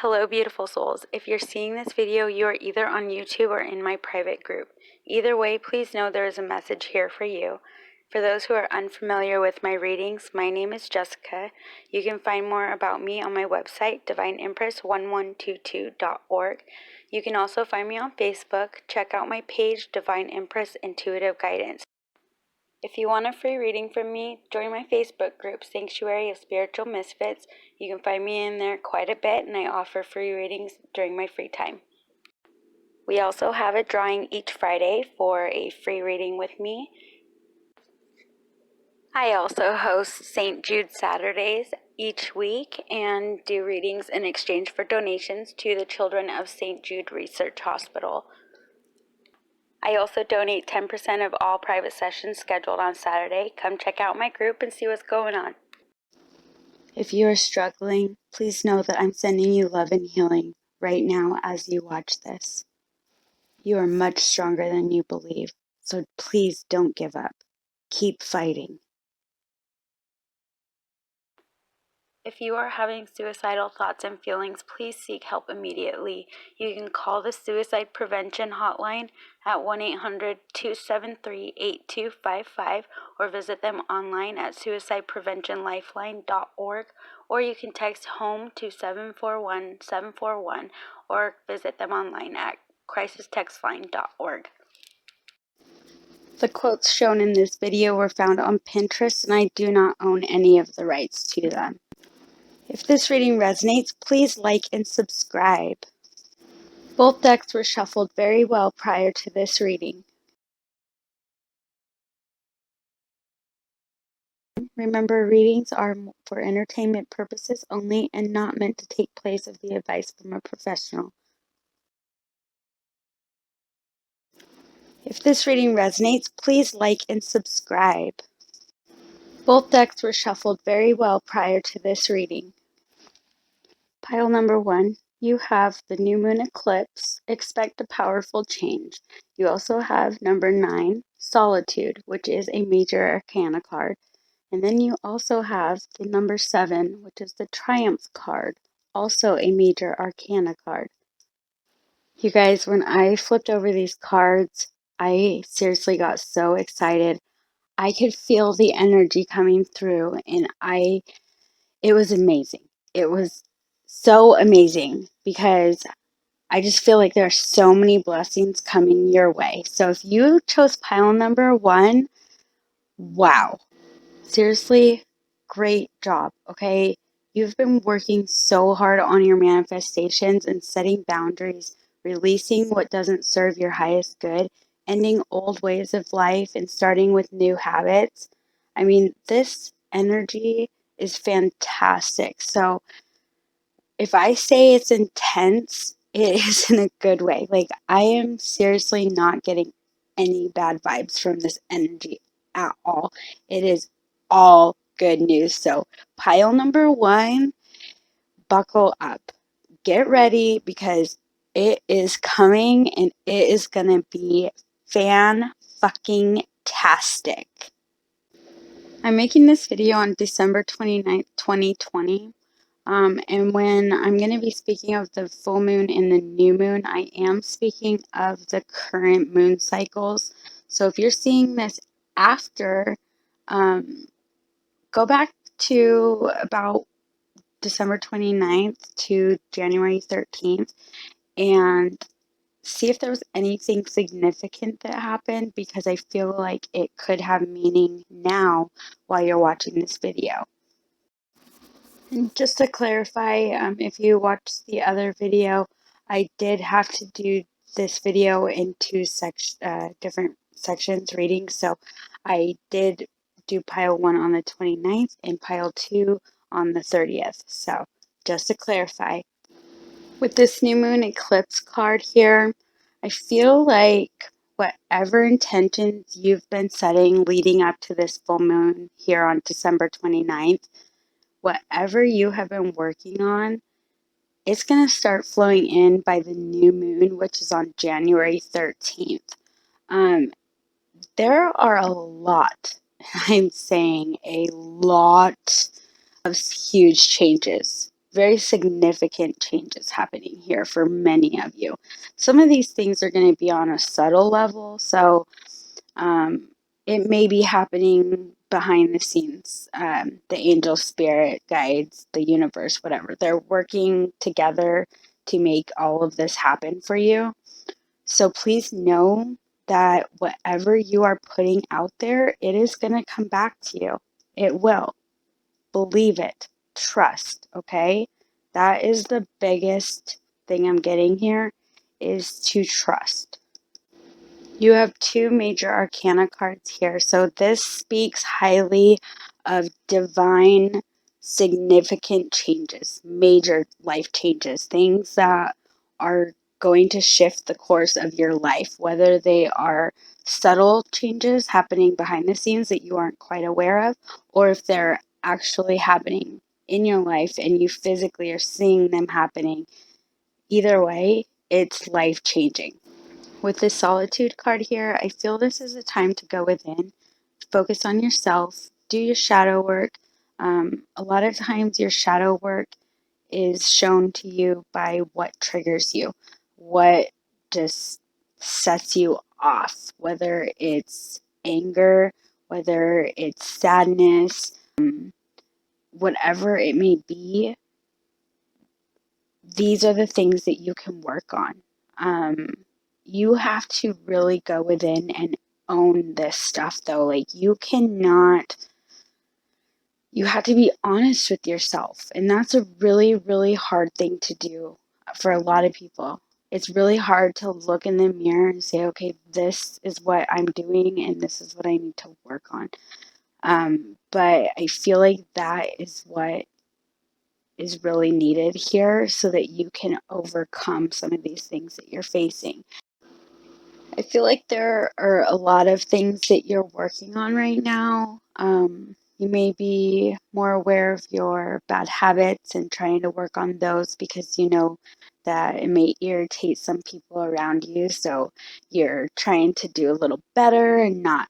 Hello, beautiful souls. If you're seeing this video, you are either on YouTube or in my private group. Either way, please know there is a message here for you. For those who are unfamiliar with my readings, my name is Jessica. You can find more about me on my website, divineempress1122.org. You can also find me on Facebook. Check out my page, Divine Empress Intuitive Guidance. If you want a free reading from me, join my Facebook group, Sanctuary of Spiritual Misfits. You can find me in there quite a bit, and I offer free readings during my free time. We also have a drawing each Friday for a free reading with me. I also host St. Jude Saturdays each week and do readings in exchange for donations to the children of St. Jude Research Hospital. I also donate 10% of all private sessions scheduled on Saturday. Come check out my group and see what's going on. If you are struggling, please know that I'm sending you love and healing right now as you watch this. You are much stronger than you believe, so please don't give up. Keep fighting. If you are having suicidal thoughts and feelings, please seek help immediately. You can call the Suicide Prevention Hotline at 1-800-273-8255 or visit them online at suicidepreventionlifeline.org, or you can text HOME to 741-741 or visit them online at crisistextline.org. The quotes shown in this video were found on Pinterest, and I do not own any of the rights to them. If this reading resonates, please like and subscribe. Both decks were shuffled very well prior to this reading. Remember, readings are for entertainment purposes only and not meant to take place of the advice from a professional. If this reading resonates, please like and subscribe. Both decks were shuffled very well prior to this reading. Pile number 1, you have the new moon eclipse. Expect a powerful change. You also have number 9, solitude, which is a major arcana card. And then you also have the number 7, which is the triumph card, also a major arcana card. You guys, when I flipped over these cards, I seriously got so excited. I could feel the energy coming through, and it was amazing. It was so amazing because I just feel like there are so many blessings coming your way. So if you chose pile number 1, wow. Seriously, great job, okay? You've been working so hard on your manifestations and setting boundaries, releasing what doesn't serve your highest good, ending old ways of life and starting with new habits. I mean, this energy is fantastic. So if I say it's intense, it is in a good way. Like, I am seriously not getting any bad vibes from this energy at all. It is all good news. So, pile number 1, buckle up. Get ready because it is coming and it is going to be fan-fucking-tastic. I'm making this video on December 29th, 2020. And when I'm going to be speaking of the full moon and the new moon, I am speaking of the current moon cycles. So if you're seeing this after, go back to about December 29th to January 13th and see if there was anything significant that happened, because I feel like it could have meaning now while you're watching this video. And just to clarify, if you watched the other video, I did have to do this video in two different sections readings. So I did do pile 1 on the 29th and pile 2 on the 30th. So just to clarify, with this new moon eclipse card here, I feel like whatever intentions you've been setting leading up to this full moon here on December 29th, whatever you have been working on, it's going to start flowing in by the new moon, which is on January 13th. There are a lot, I'm saying a lot of huge changes very significant changes happening here for many of you. Some of these things are going to be on a subtle level, so it may be happening behind the scenes. The angel spirit guides, the universe, whatever, they're working together to make all of this happen for you. So please know that whatever you are putting out there, it is going to come back to you. It will. Believe it. Trust, okay? That is the biggest thing I'm getting here, is to trust. You have two major arcana cards here. So this speaks highly of divine, significant changes, major life changes, things that are going to shift the course of your life, whether they are subtle changes happening behind the scenes that you aren't quite aware of, or if they're actually happening in your life and you physically are seeing them happening. Either way, it's life changing. With this solitude card here, I feel this is a time to go within, focus on yourself, do your shadow work. A lot of times your shadow work is shown to you by what triggers you, what just sets you off, whether it's anger, whether it's sadness, whatever it may be. These are the things that you can work on. You have to really go within and own this stuff, though. Like, you have to be honest with yourself. And that's a really, really hard thing to do for a lot of people. It's really hard to look in the mirror and say, okay, this is what I'm doing and this is what I need to work on. But I feel like that is what is really needed here so that you can overcome some of these things that you're facing. I feel like there are a lot of things that you're working on right now. You may be more aware of your bad habits and trying to work on those because you know that it may irritate some people around you. So you're trying to do a little better and not,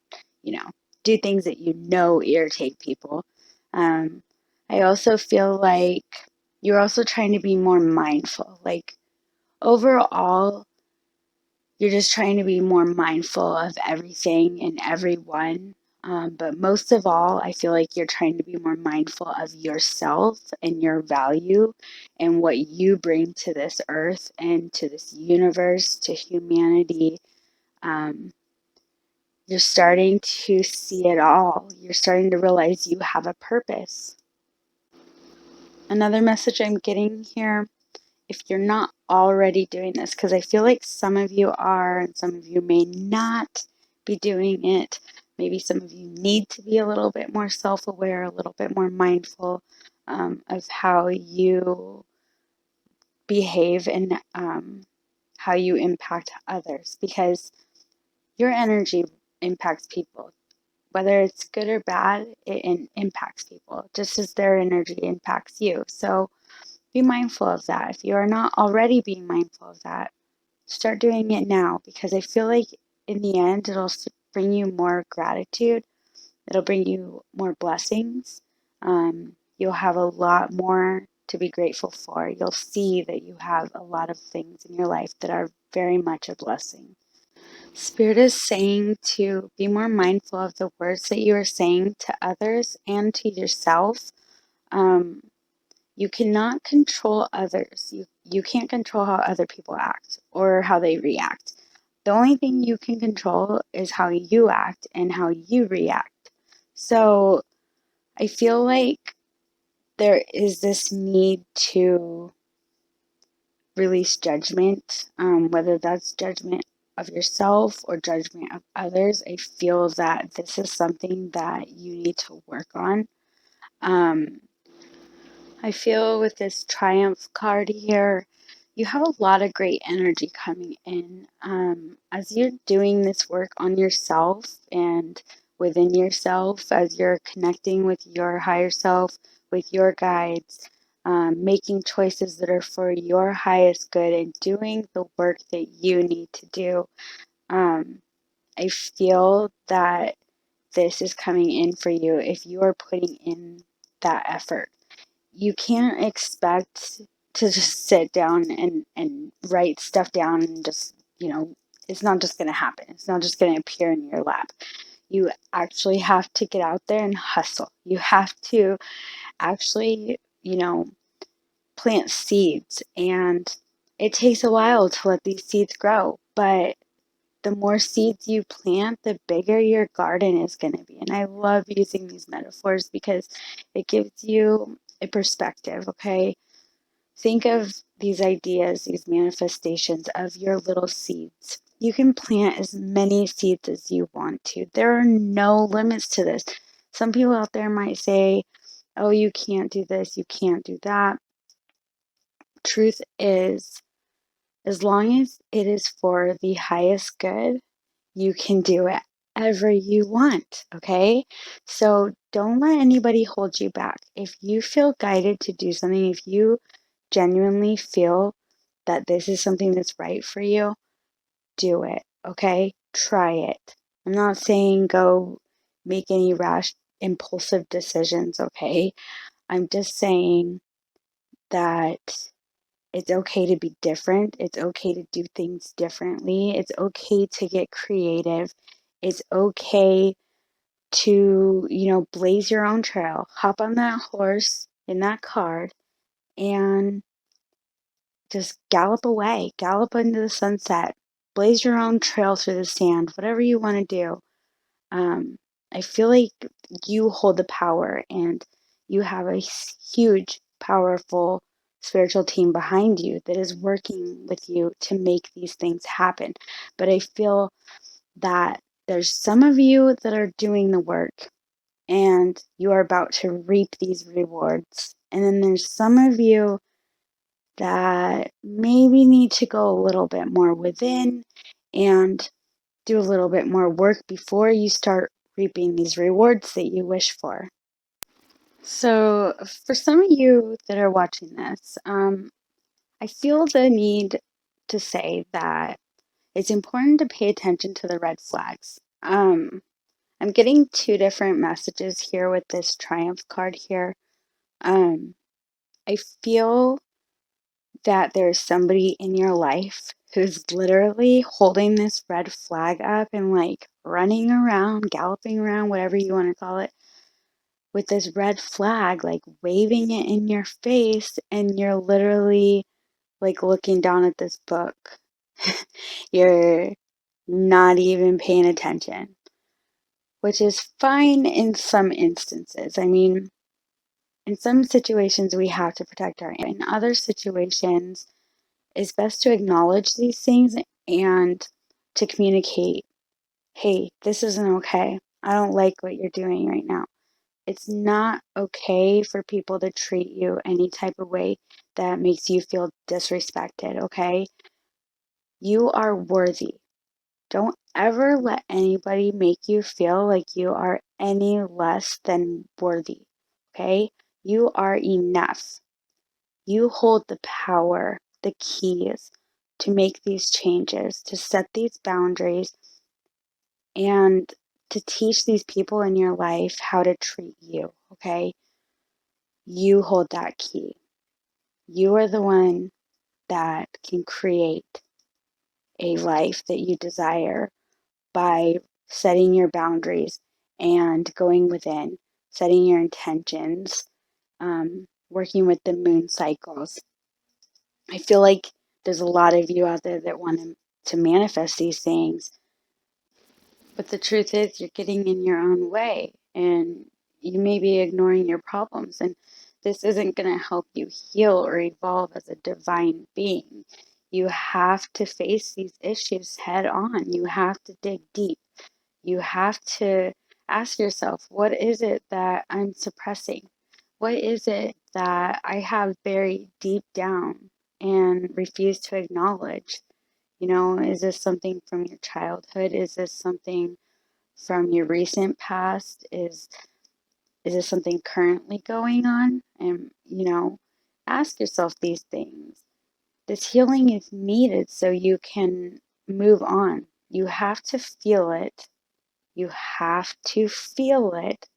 do things that irritate people. I also feel like you're also trying to be more mindful. Like, overall, you're just trying to be more mindful of everything and everyone. But most of all, I feel like you're trying to be more mindful of yourself and your value and what you bring to this earth and to this universe, to humanity. Um, you're starting to see it all. You're starting to realize you have a purpose. Another message I'm getting here, if you're not already doing this, because I feel like some of you are and some of you may not be doing it. Maybe some of you need to be a little bit more self-aware, a little bit more mindful of how you behave and how you impact others, because your energy impacts people. Whether it's good or bad, it impacts people, just as their energy impacts you. So be mindful of that. If you are not already being mindful of that, start doing it now, because I feel like in the end, it'll bring you more gratitude. It'll bring you more blessings. You'll have a lot more to be grateful for. You'll see that you have a lot of things in your life that are very much a blessing. Spirit is saying to be more mindful of the words that you are saying to others and to yourself. Um, you cannot control others. You can't control how other people act or how they react. The only thing you can control is how you act and how you react. So I feel like there is this need to release judgment, whether that's judgment of yourself or judgment of others. I feel that this is something that you need to work on. I feel with this Triumph card here, you have a lot of great energy coming in. As you're doing this work on yourself and within yourself, as you're connecting with your higher self, with your guides, making choices that are for your highest good and doing the work that you need to do. I feel that this is coming in for you if you are putting in that effort. you can't expect to just sit down and write stuff down and just, it's not just going to happen. It's not just going to appear in your lap. You actually have to get out there and hustle. You have to actually, plant seeds, and it takes a while to let these seeds grow, but the more seeds you plant, the bigger your garden is going to be. And I love using these metaphors because it gives you a perspective, okay? Think of these ideas, these manifestations of your little seeds. You can plant as many seeds as you want to. There are no limits to this. Some people out there might say, oh, you can't do this, you can't do that. Truth is, as long as it is for the highest good, you can do whatever you want, okay? So don't let anybody hold you back. If you feel guided to do something, if you genuinely feel that this is something that's right for you, do it, okay? Try it. I'm not saying go make any rash, impulsive decisions, okay? I'm just saying that it's okay to be different. It's okay to do things differently. It's okay to get creative. It's okay to, blaze your own trail. Hop on that horse in that cart and just gallop away, gallop into the sunset, blaze your own trail through the sand, whatever you want to do. Um, I feel like you hold the power and you have a huge, powerful spiritual team behind you that is working with you to make these things happen. But I feel that there's some of you that are doing the work and you are about to reap these rewards. And then there's some of you that maybe need to go a little bit more within and do a little bit more work before you start reaping these rewards that you wish for. So, for some of you that are watching this, I feel the need to say that it's important to pay attention to the red flags. I'm getting two different messages here with this Triumph card here. I feel that there's somebody in your life who's literally holding this red flag up and like running around, galloping around, whatever you want to call it, with this red flag, like waving it in your face, and you're literally like looking down at this book. You're not even paying attention, which is fine in some instances. I mean, in some situations, we have to protect our. In other situations, it's best to acknowledge these things and to communicate, hey, this isn't okay. I don't like what you're doing right now. It's not okay for people to treat you any type of way that makes you feel disrespected, okay? You are worthy. Don't ever let anybody make you feel like you are any less than worthy, okay? You are enough. You hold the power, the keys to make these changes, to set these boundaries, and to teach these people in your life how to treat you, okay? You hold that key. You are the one that can create a life that you desire by setting your boundaries and going within, setting your intentions, working with the moon cycles. I feel like there's a lot of you out there that want to manifest these things, but the truth is you're getting in your own way and you may be ignoring your problems, and this isn't going to help you heal or evolve as a divine being. You have to face these issues head on. You have to dig deep. You have to ask yourself, what is it that I'm suppressing? What is it that I have buried deep down and refuse to acknowledge? Is this something from your childhood? Is this something from your recent past? Is this something currently going on? And, ask yourself these things. This healing is needed so you can move on. You have to feel it. You have to feel it.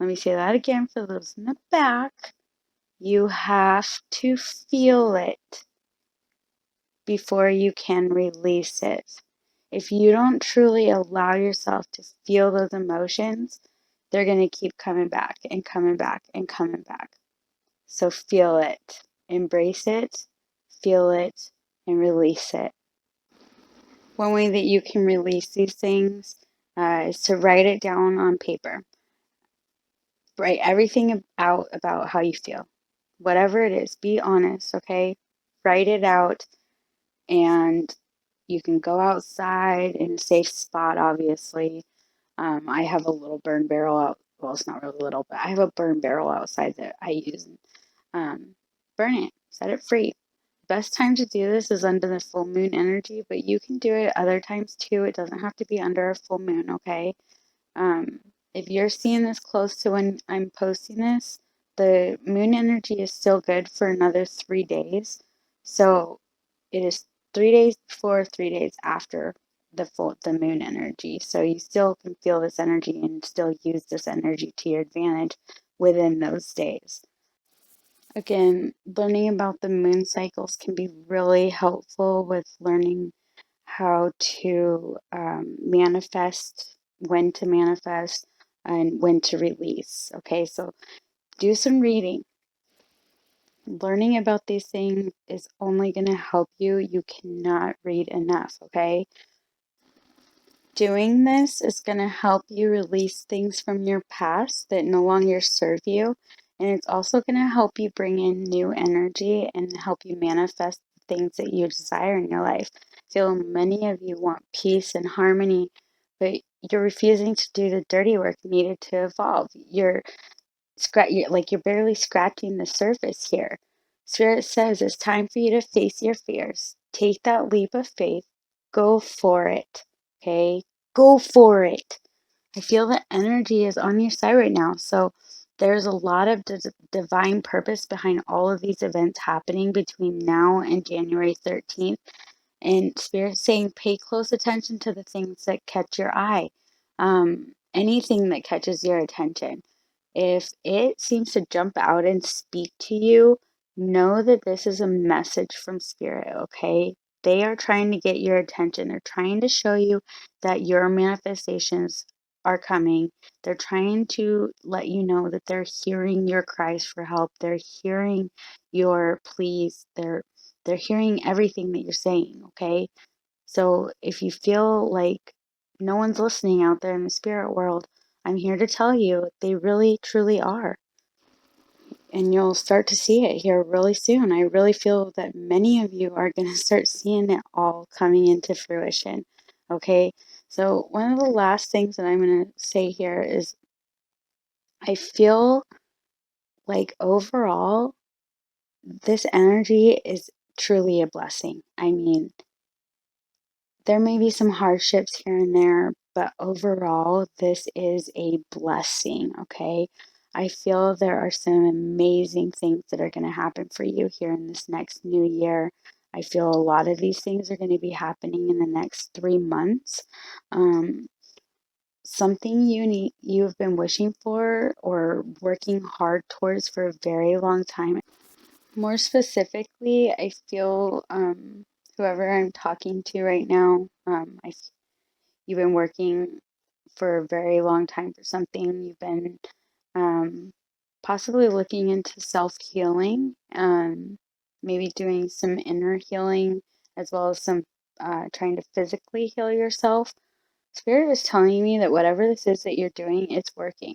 Let me say that again for those in the back. You have to feel it before you can release it. If you don't truly allow yourself to feel those emotions, they're going to keep coming back and coming back and coming back. So feel it, embrace it, feel it, and release it. One way that you can release these things is to write it down on paper. Write everything out about how you feel. Whatever it is, be honest, okay? Write it out, and you can go outside in a safe spot, obviously. I have a little burn barrel out. Well, it's not really little, but I have a burn barrel outside that I use. Burn it, set it free. Best time to do this is under the full moon energy, but you can do it other times too. It doesn't have to be under a full moon, okay? Um, if you're seeing this close to when I'm posting this, the moon energy is still good for another 3 days. So it is 3 days before, 3 days after the moon energy. So you still can feel this energy and still use this energy to your advantage within those days. Again, learning about the moon cycles can be really helpful with learning how to manifest, when to manifest, and when to release. Okay, so do some reading. Learning about these things is only going to help you. You cannot read enough, okay? Doing this is going to help you release things from your past that no longer serve you. And it's also going to help you bring in new energy and help you manifest the things that you desire in your life. I feel many of you want peace and harmony, but you're refusing to do the dirty work needed to evolve. You're barely scratching the surface here. Spirit says it's time for you to face your fears. Take that leap of faith. Go for it. Okay? Go for it. I feel the energy is on your side right now. So there's a lot of divine purpose behind all of these events happening between now and January 13th. And Spirit's saying pay close attention to the things that catch your eye. Anything that catches your attention. If it seems to jump out and speak to you, know that this is a message from Spirit, okay? They are trying to get your attention. They're trying to show you that your manifestations are coming. They're trying to let you know that they're hearing your cries for help. They're hearing your pleas. They're hearing everything that you're saying, okay? So if you feel like no one's listening out there in the spirit world, I'm here to tell you they really truly are. And you'll start to see it here really soon. I really feel that many of you are going to start seeing it all coming into fruition. Okay? So, one of the last things that I'm going to say here is I feel like overall, this energy is truly a blessing. I mean, there may be some hardships here and there, but overall, this is a blessing, okay? I feel there are some amazing things that are going to happen for you here in this next new year. I feel a lot of these things are going to be happening in the next 3 months. Um, Something you've been wishing for or working hard towards for a very long time. More specifically, I feel whoever I'm talking to right now, you've been working for a very long time for something. You've been um, possibly looking into self-healing, maybe doing some inner healing as well as some trying to physically heal yourself. Spirit is telling me that whatever this is that you're doing, it's working.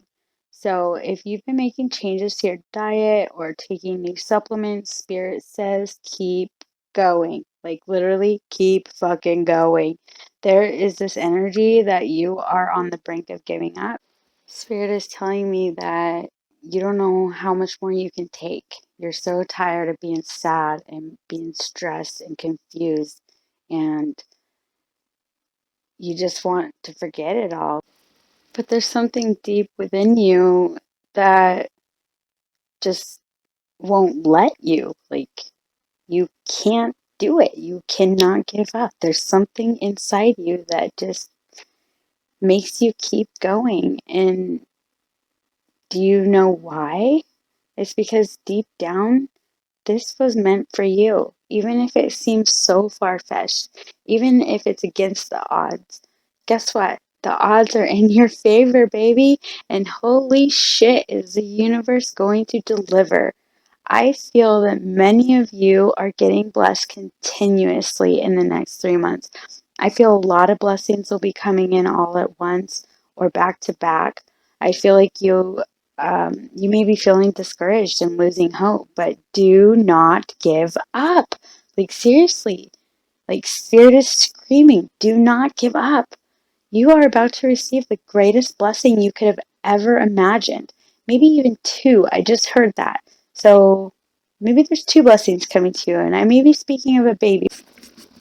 So if you've been making changes to your diet or taking new supplements, Spirit says keep going. Like literally keep fucking going. There is this energy that you are on the brink of giving up. Spirit is telling me that you don't know how much more you can take. You're so tired of being sad and being stressed and confused, and you just want to forget it all. But there's something deep within you that just won't let you. Like, you can't do it. You cannot give up. There's something inside you that just makes you keep going. And do you know why? It's because deep down, this was meant for you, even if it seems so far-fetched, even if it's against the odds. Guess what? The odds are in your favor, baby, and holy shit, is the universe going to deliver. I feel that many of you are getting blessed continuously in the next 3 months. I feel a lot of blessings will be coming in all at once or back to back. I feel like you may be feeling discouraged and losing hope, but do not give up. Like seriously, like Spirit is screaming, do not give up. You are about to receive the greatest blessing you could have ever imagined. Maybe even two. I just heard that. So maybe there's two blessings coming to you, and I may be speaking of a baby.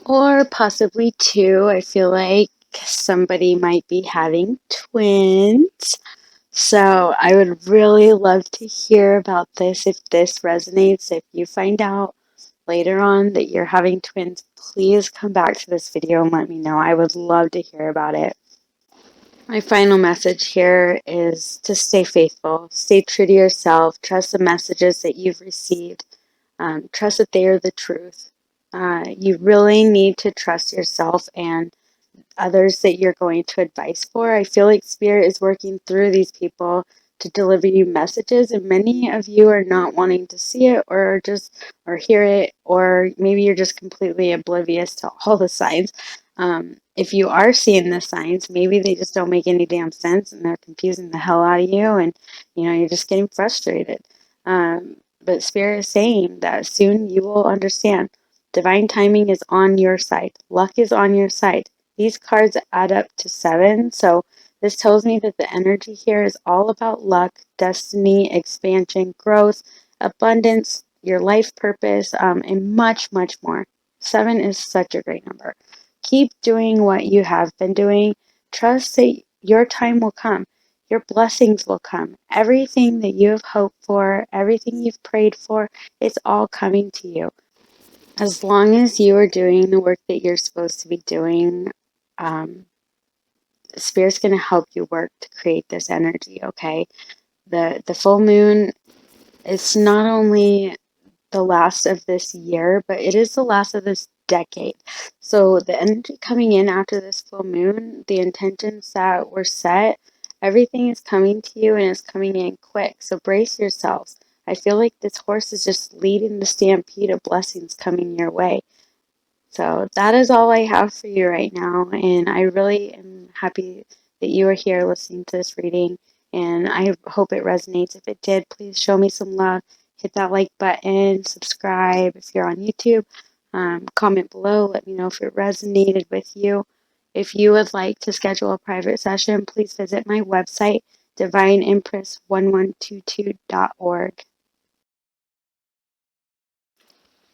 Or possibly two. I feel like somebody might be having twins. So I would really love to hear about this if this resonates. If you find out later on that you're having twins, please come back to this video and let me know. I would love to hear about it. My final message here is to stay faithful, stay true to yourself, trust the messages that you've received, trust that they are the truth. You really need to trust yourself and others that you're going to advice for. I feel like Spirit is working through these people to deliver you messages, and many of you are not wanting to see it or hear it, or maybe you're just completely oblivious to all the signs. If you are seeing the signs, maybe they just don't make any damn sense and they're confusing the hell out of you, and you're just getting frustrated. But Spirit is saying that soon you will understand. Divine timing is on your side. Luck is on your side. These cards add up to 7, so this tells me that the energy here is all about luck, destiny, expansion, growth, abundance, your life purpose, and much, much more. 7 is such a great number. Keep doing what you have been doing. Trust that your time will come. Your blessings will come. Everything that you have hoped for, everything you've prayed for, it's all coming to you. As long as you are doing the work that you're supposed to be doing, Spirit's going to help you work to create this energy, okay? The full moon is not only the last of this year, but it is the last of this decade. So the energy coming in after this full moon, the intentions that were set, everything is coming to you and it's coming in quick. So brace yourselves. I feel like this horse is just leading the stampede of blessings coming your way. So that is all I have for you right now, and I really am happy that you are here listening to this reading, and I hope it resonates. If it did, please show me some love. Hit that like button, subscribe if you're on YouTube, comment below, let me know if it resonated with you. If you would like to schedule a private session, please visit my website, divineempress1122.org.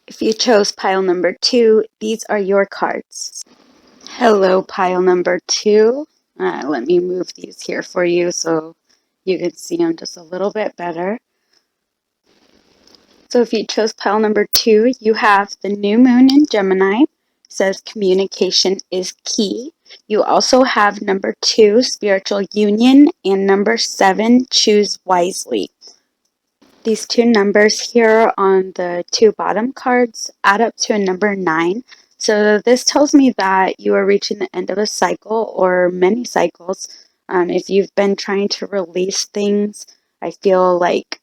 If you chose pile number 2, these are your cards. Hello, pile number 2. Let me move these here for you so you can see them just a little bit better. So if you chose pile number 2, you have the new moon in Gemini. It says communication is key. You also have number 2, spiritual union, and number 7, choose wisely. These two numbers here on the 2 bottom cards add up to a number 9. So this tells me that you are reaching the end of a cycle or many cycles. If you've been trying to release things, I feel like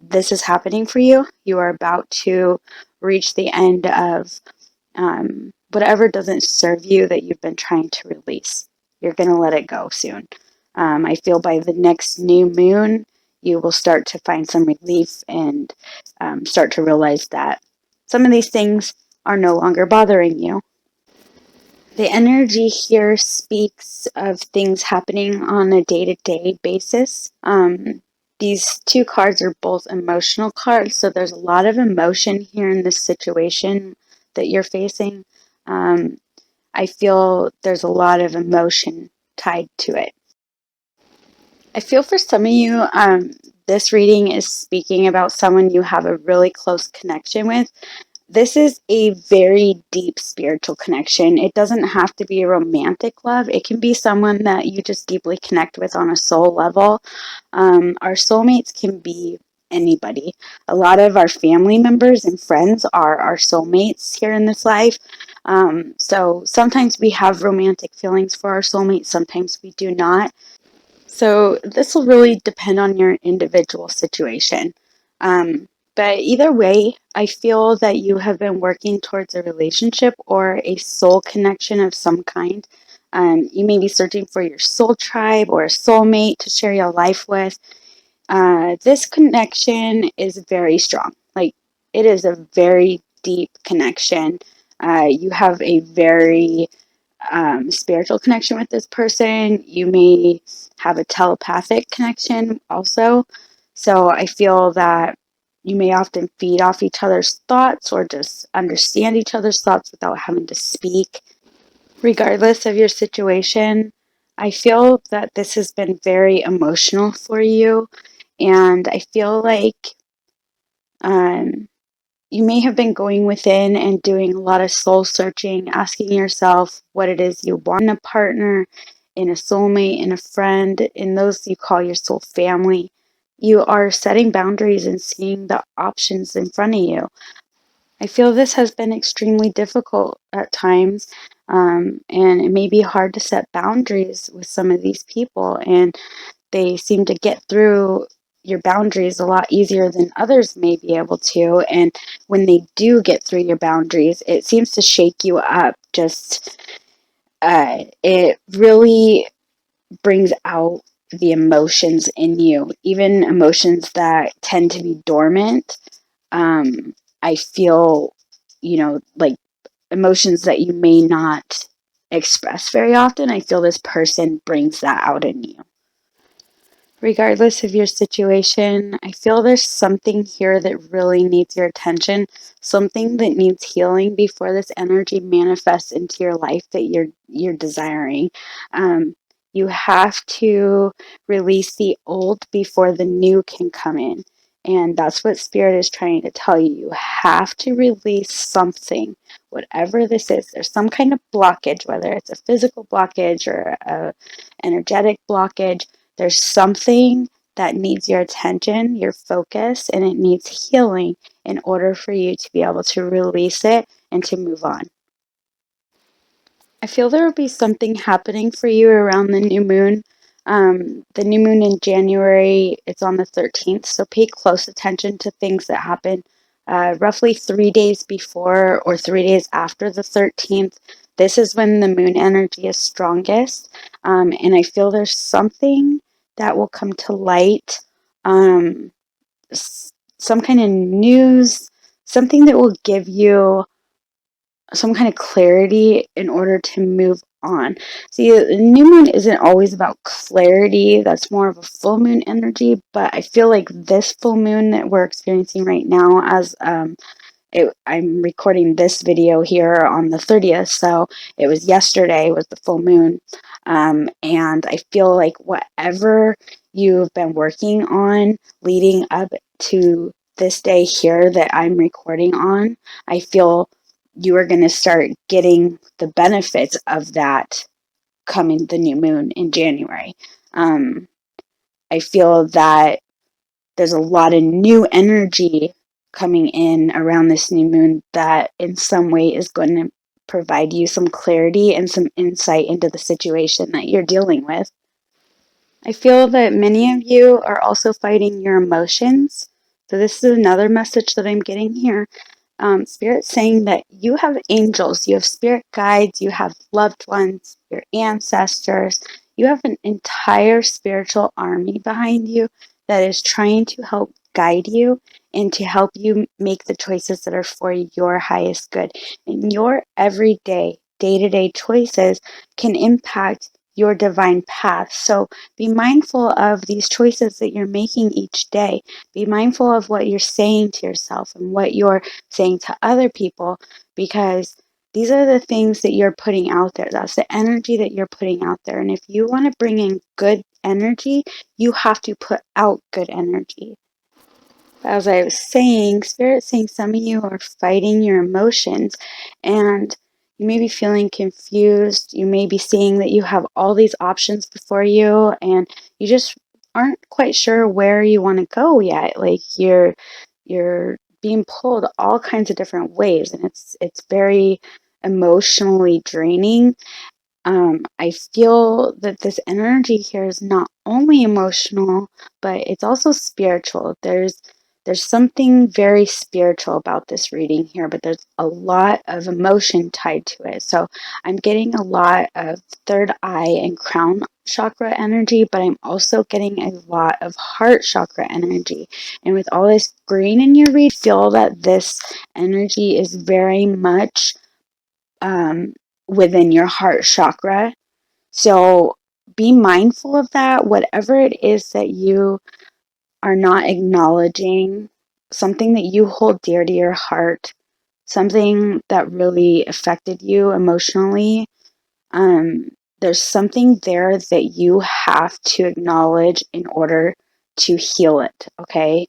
this is happening for you. You are about to reach the end of whatever doesn't serve you that you've been trying to release. You're going to let it go soon. I feel by the next new moon, you will start to find some relief and start to realize that some of these things are no longer bothering you. The energy here speaks of things happening on a day-to-day basis. These two cards are both emotional cards, so there's a lot of emotion here in this situation that you're facing. I feel there's a lot of emotion tied to it. I feel for some of you, this reading is speaking about someone you have a really close connection with. This is a very deep spiritual connection. It doesn't have to be a romantic love. It can be someone that you just deeply connect with on a soul level. Our soulmates can be anybody. A lot of our family members and friends are our soulmates here in this life. So sometimes we have romantic feelings for our soulmates, sometimes we do not. So this will really depend on your individual situation. Um, but either way, I feel that you have been working towards a relationship or a soul connection of some kind. You may be searching for your soul tribe or a soulmate to share your life with. This connection is very strong. Like, it is a very deep connection. You have a very spiritual connection with this person. You may have a telepathic connection also. So I feel that you may often feed off each other's thoughts or just understand each other's thoughts without having to speak. Regardless of your situation, I feel that this has been very emotional for you. And I feel like um, you may have been going within and doing a lot of soul searching, asking yourself what it is you want in a partner, in a soulmate, in a friend, in those you call your soul family. You are setting boundaries and seeing the options in front of you. I feel this has been extremely difficult at times, and it may be hard to set boundaries with some of these people, and they seem to get through your boundaries a lot easier than others may be able to. And when they do get through your boundaries, it seems to shake you up. It really brings out the emotions in you, even emotions that tend to be dormant. I feel, like emotions that you may not express very often. I feel this person brings that out in you. Regardless of your situation, I feel there's something here that really needs your attention, something that needs healing before this energy manifests into your life that you're desiring. You have to release the old before the new can come in. And that's what Spirit is trying to tell you. You have to release something, whatever this is. There's some kind of blockage, whether it's a physical blockage or a energetic blockage. There's something that needs your attention, your focus, and it needs healing in order for you to be able to release it and to move on. I feel there will be something happening for you around the new moon. The new moon in January, it's on the 13th, so pay close attention to things that happen roughly 3 days before or 3 days after the 13th. This is when the moon energy is strongest, and I feel there's something that will come to light, um, some kind of news, something that will give you some kind of clarity in order to move on. See, the new moon isn't always about clarity. That's more of a full moon energy. But I feel like this full moon that we're experiencing right now, as I'm recording this video here on the 30th, so it was yesterday was the full moon. And I feel like whatever you've been working on leading up to this day here that I'm recording on, I feel you are going to start getting the benefits of that coming the new moon in January. Um, I feel that there's a lot of new energy coming in around this new moon that in some way is going to provide you some clarity and some insight into the situation that you're dealing with. I feel that many of you are also fighting your emotions. So this is another message that I'm getting here. Spirit saying that you have angels, you have spirit guides, you have loved ones, your ancestors. You have an entire spiritual army behind you that is trying to help guide you and to help you make the choices that are for your highest good. And your everyday, day-to-day choices can impact your divine path. So be mindful of these choices that you're making each day. Be mindful of what you're saying to yourself and what you're saying to other people, because these are the things that you're putting out there. That's the energy that you're putting out there. And if you want to bring in good energy, you have to put out good energy. As I was saying, Spirit saying some of you are fighting your emotions, and you may be feeling confused. You may be seeing that you have all these options before you and you just aren't quite sure where you want to go yet. Like you're being pulled all kinds of different ways, and it's very emotionally draining. I feel that this energy here is not only emotional, but it's also spiritual. There's something very spiritual about this reading here, but there's a lot of emotion tied to it. So I'm getting a lot of third eye and crown chakra energy, but I'm also getting a lot of heart chakra energy. And with all this green in your read, feel that this energy is very much um, within your heart chakra. So be mindful of that. Whatever it is that you are not acknowledging, something that you hold dear to your heart, something that really affected you emotionally, there's something there that you have to acknowledge in order to heal it, okay?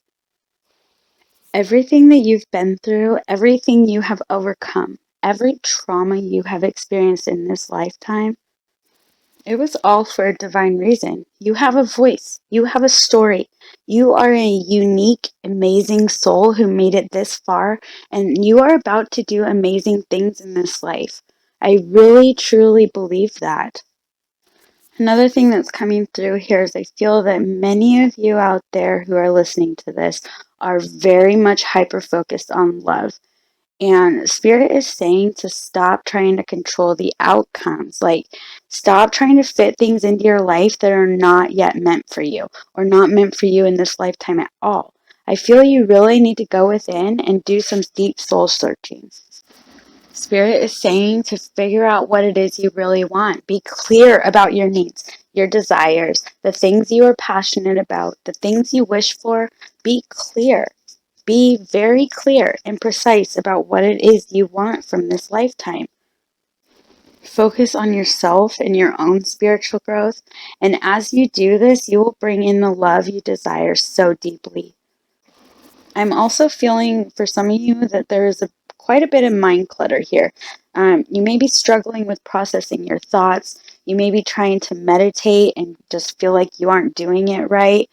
Everything that you've been through, everything you have overcome, every trauma you have experienced in this lifetime, it was all for a divine reason. You have a voice. You have a story. You are a unique, amazing soul who made it this far, and you are about to do amazing things in this life. I really, truly believe that. Another thing that's coming through here is I feel that many of you out there who are listening to this are very much hyper focused on love. And Spirit is saying to stop trying to control the outcomes. Like, stop trying to fit things into your life that are not yet meant for you or not meant for you in this lifetime at all. I feel you really need to go within and do some deep soul searching. Spirit is saying to figure out what it is you really want. Be clear about your needs, your desires, the things you are passionate about, the things you wish for. Be clear. Be very clear and precise about what it is you want from this lifetime. Focus on yourself and your own spiritual growth. And as you do this, you will bring in the love you desire so deeply. I'm also feeling for some of you that there is quite a bit of mind clutter here. You may be struggling with processing your thoughts. You may be trying to meditate and just feel like you aren't doing it right.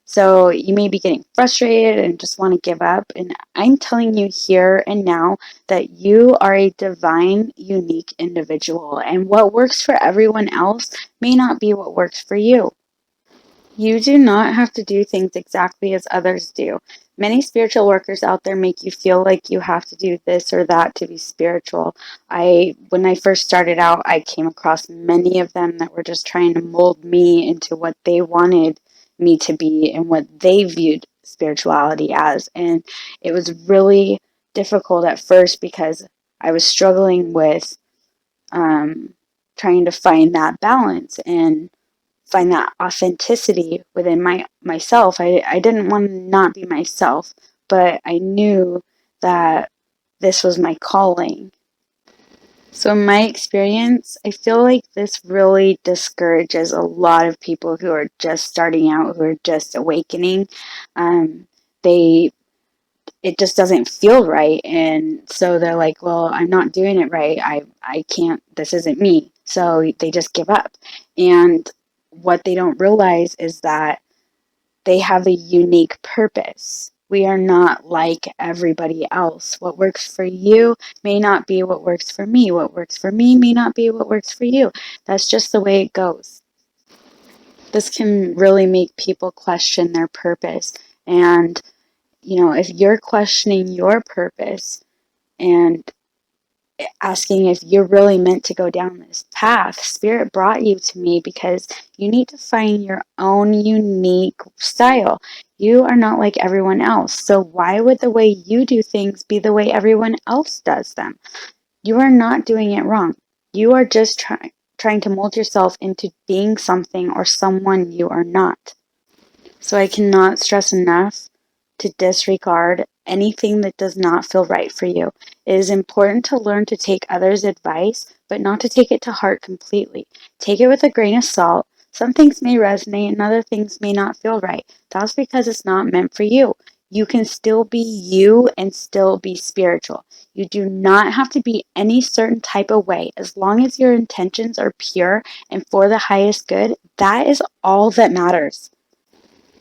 So you may be getting frustrated and just want to give up. And I'm telling you here and now that you are a divine, unique individual. And what works for everyone else may not be what works for you. You do not have to do things exactly as others do. Many spiritual workers out there make you feel like you have to do this or that to be spiritual. When I first started out, I came across many of them that were just trying to mold me into what they wanted me to be and what they viewed spirituality as. And it was really difficult at first because I was struggling with trying to find that balance and find that authenticity within myself. I didn't want to not be myself, but I knew that this was my calling. So in my experience, I feel like this really discourages a lot of people who are just starting out, who are just awakening. They It just doesn't feel right, and so they're like, well, I'm not doing it right. I can't, this isn't me. So they just give up. And what they don't realize is that they have a unique purpose. We are not like everybody else. What works for you may not be what works for me. What works for me may not be what works for you. That's just the way it goes. This can really make people question their purpose. And if you're questioning your purpose and asking if you're really meant to go down this path, Spirit brought you to me because you need to find your own unique style. You are not like everyone else. So why would the way you do things be the way everyone else does them? You are not doing it wrong. You are just trying to mold yourself into being something or someone you are not. So I cannot stress enough to disregard anything that does not feel right for you. It is important to learn to take others' advice, but not to take it to heart completely. Take it with a grain of salt. Some things may resonate and other things may not feel right. That's because it's not meant for you. You can still be you and still be spiritual. You do not have to be any certain type of way. As long as your intentions are pure and for the highest good, that is all that matters.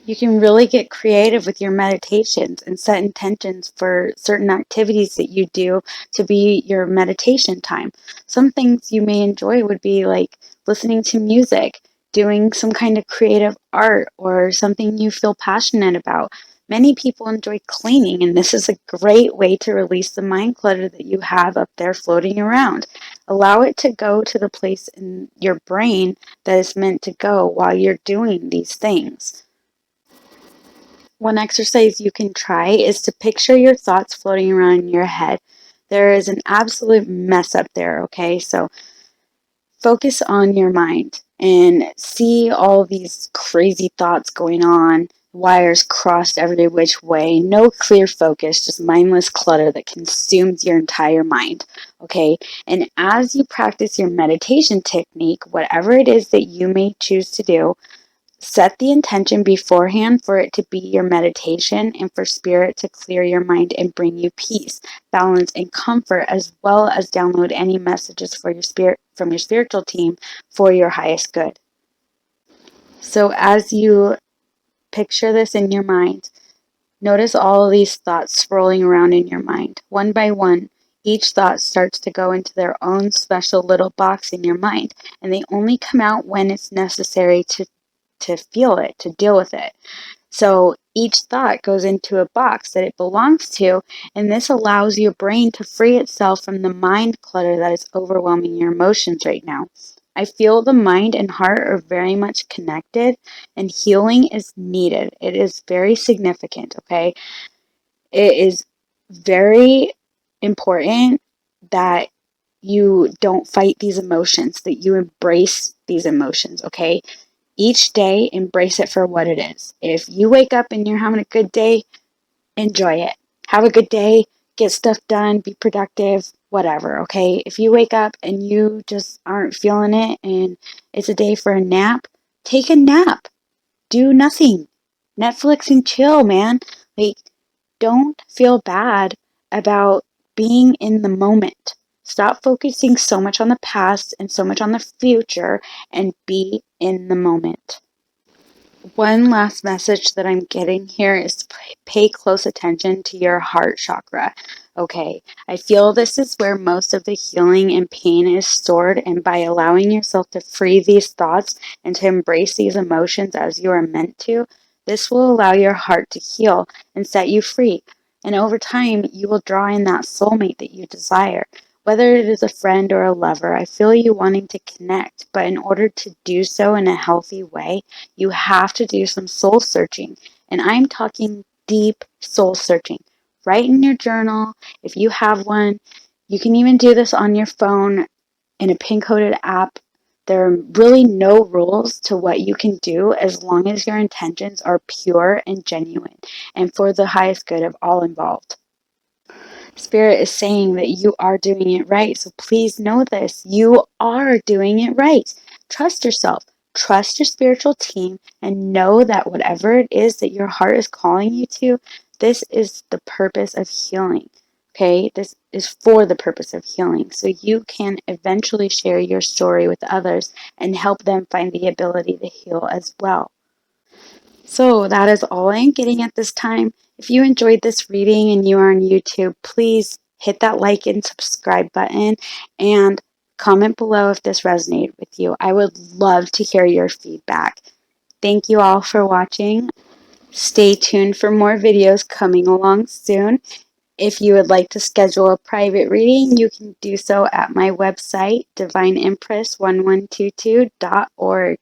You can really get creative with your meditations and set intentions for certain activities that you do to be your meditation time. Some things you may enjoy would be like listening to music, doing some kind of creative art, or something you feel passionate about. Many people enjoy cleaning, and this is a great way to release the mind clutter that you have up there floating around. Allow it to go to the place in your brain that is meant to go while you're doing these things. One exercise you can try is to picture your thoughts floating around in your head. There is an absolute mess up there, okay? So focus on your mind and see all these crazy thoughts going on, wires crossed every which way, no clear focus, just mindless clutter that consumes your entire mind, okay? And as you practice your meditation technique, whatever it is that you may choose to do, set the intention beforehand for it to be your meditation and for spirit to clear your mind and bring you peace, balance, and comfort, as well as download any messages for your spirit from your spiritual team for your highest good. So as you picture this in your mind, notice all of these thoughts swirling around in your mind. One by one, each thought starts to go into their own special little box in your mind, and they only come out when it's necessary to feel it, to deal with it. So each thought goes into a box that it belongs to, and this allows your brain to free itself from the mind clutter that is overwhelming your emotions right now. I feel the mind and heart are very much connected, and healing is needed. It is very significant, okay? It is very important that you don't fight these emotions, that you embrace these emotions, okay? Each day, embrace it for what it is. If you wake up and you're having a good day, enjoy it. Have a good day, get stuff done, be productive, whatever, okay? If you wake up and you just aren't feeling it and it's a day for a nap, take a nap. Do nothing. Netflix and chill, man. Like, don't feel bad about being in the moment. Stop focusing so much on the past and so much on the future and be in the moment. One last message that I'm getting here is to pay close attention to your heart chakra. Okay, I feel this is where most of the healing and pain is stored, and by allowing yourself to free these thoughts and to embrace these emotions as you are meant to, this will allow your heart to heal and set you free. And over time, you will draw in that soulmate that you desire. Whether it is a friend or a lover, I feel you wanting to connect, but in order to do so in a healthy way, you have to do some soul searching. And I'm talking deep soul searching. Write in your journal if you have one. You can even do this on your phone in a pin coded app. There are really no rules to what you can do as long as your intentions are pure and genuine and for the highest good of all involved. Spirit is saying that you are doing it right. So please know this. You are doing it right. Trust yourself. Trust your spiritual team and know that whatever it is that your heart is calling you to, this is the purpose of healing. Okay? This is for the purpose of healing. So you can eventually share your story with others and help them find the ability to heal as well. So that is all I'm getting at this time. If you enjoyed this reading and you are on YouTube, please hit that like and subscribe button and comment below if this resonated with you. I would love to hear your feedback. Thank you all for watching. Stay tuned for more videos coming along soon. If you would like to schedule a private reading, you can do so at my website, divineempress1122.org.